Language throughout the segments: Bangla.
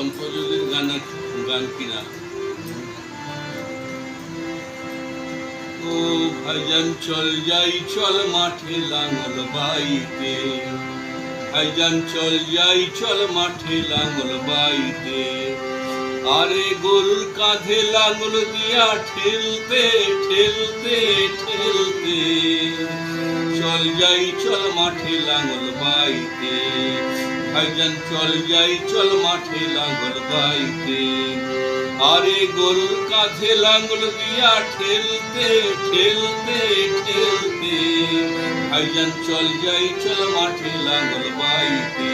অন্তর্যোগের গান কিনা। ও ভাইজান চল যাই চল মাঠে লাঙল বাইতে, ভাইজান চল যাই চল মাঠে লাঙল বাইতে, আরে গরুর কাঁধে লাঙল দিয়া ঠেলতে ঠেলতে ঠেলতে, চল যাই চল মাঠে লাঙল বাইতে, ভাইজান চল যাই চল মাঠে লাঙল বাইতে, আরে গরুর কাঁধে লাঙল দিয়া ঠেলতে ঠেলতে ঠেলতে, ভাইজান চল যাই চল মাঠে লাঙল বাইতে।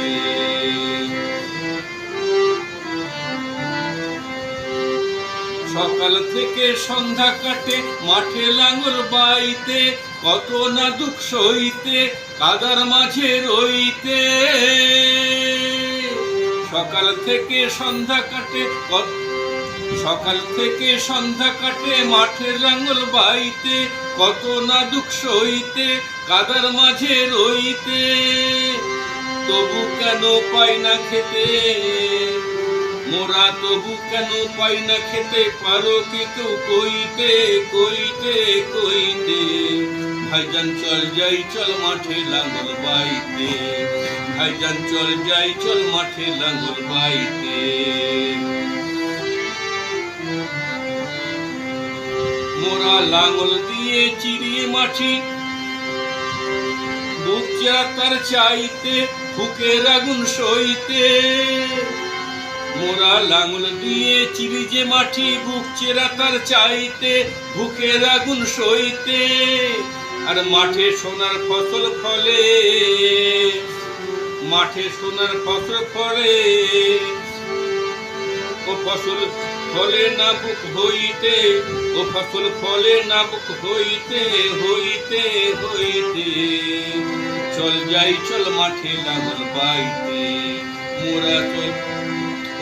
সকাল থেকে সন্ধ্যা কাটে মাঠে লাঙল বাইতে, কত না দুঃখ সইতে কাদার মাঝে রইতে। সকাল থেকে সন্ধ্যা কাটে সকাল থেকে সন্ধ্যা কাটে মাঠের লাঙল বাইতে, কত না দুঃখ সইতে কাদার মাঝে রইতে। তবু কেন পাই না খেতে মোরা, তবু কেন পাই না খেতে, পারো কি কেউ কইতে কইতে কইতে, ভাইজান চল যাই চল মাঠে লাঙল বাইতে, ভাইজান চল যাই চল মাঠে লাঙল বাইতে। মোরা লাঙল দিয়ে চিরিয়ে মাটি বুক চেরা তার চাইতে, বুকের আগুন সইতে। মোরা লাঙল দিয়ে চিরি যে মাটি বুক চেরা তার চাইতে, বুকের আগুন সইতে। আর মাঠে সোনার ফসল ফলে, মাঠে সোনার ফসল ফলে, ও ফসল ফলে না বুক হইতে, ও ফসল ফলে না বুক হইতে হইতে হইতে, চল যাই চল মাঠে লাঙল বাইতে, মোরা চল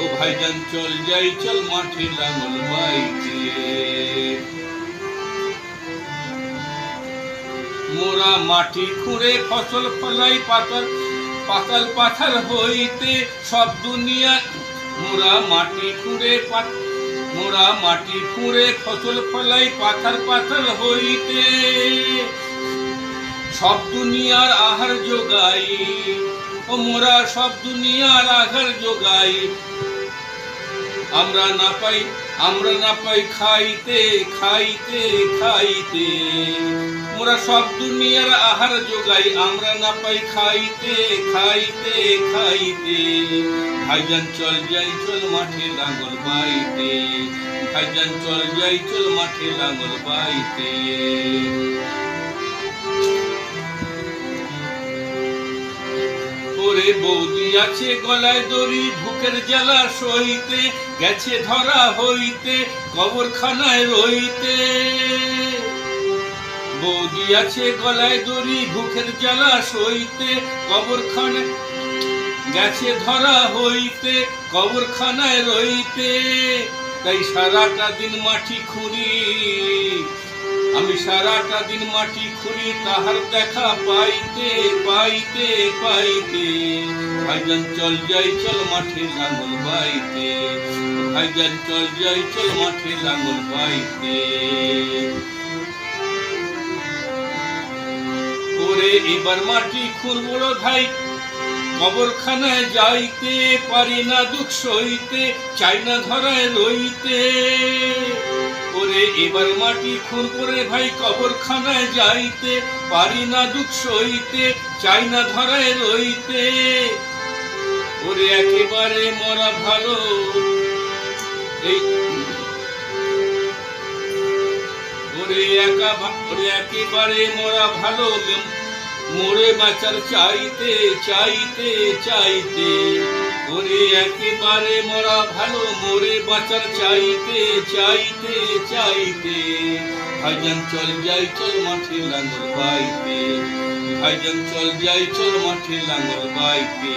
ও ভাইজান চল যাই চল মাঠে লাঙল বাইতে। মোরা মাটি খুঁড়ে ফসল ফলাই পাতাল পাতাল পাথার হইতে, সব দুনিয়া মোরা মাটি খুঁড়ে মোরা মাটি খুঁড়ে ফসল ফলাই পাথার পাথার হইতে, সব দুনিয়ার আহার যোগাই। ও মোরা সব দুনিয়ার আহার যোগাই, আমরা না পাই খাইতে খাইতে খাইতে। মোরা সব দুনিয়ার আহার যোগাই, আমরা না পাই খাইতে খাইতে খাইতে, ভাইজান চল যাই চল মাঠে লাঙল বাইতে, ভাইজান চল যাই চল মাঠে লাঙল বাইতে। ওরে বৌদি আছে গলায় দড়ি, বুকের জ্বালা সইতে, গেছে ধরা হইতে কবরখানায় রইতে। বৌদি আছে গলায় দড়ি, বুকের জ্বালা সইতে, কবরখানায় গেছে ধরা হইতে কবরখানায় রইতে। তাই সারাটা দিন মাটি খুঁড়ি, আমি সারাটা দিন মাটি খুঁড়ি, তাহার দেখা পাইতে পাইতে পাইতে, ভাইজান চল যাই চল মাঠে লাঙল বাইতে, ভাইজান চল যাই চল মাঠে লাঙল বাইতে। ওরে এবার মাটি খুঁড়বো রে ভাই, কবরখানায় যাইতে, পারি না দুঃখ সইতে চাই না ধরায় রইতে। ওরে এবার মাটি খুঁড়বো রে ভাই, কবরখানায় যাইতে, পারি না দুঃখ সইতে চাই না ধরায় রইতে। ওরে একেবারে মরা ভালো, ওরে একেবারে মরা ভালো, মোরে বাঁচার চাইতে চাইতে চাইতে। ওরে একেবারে মরা ভালো, মোরে বাঁচার চাইতে চাইতে চাইতে, ভাইজান চল যাই চল মাঠে লাঙল বাইতে, ভাইজান চল যাই চল মাঠে লাঙল বাইতে।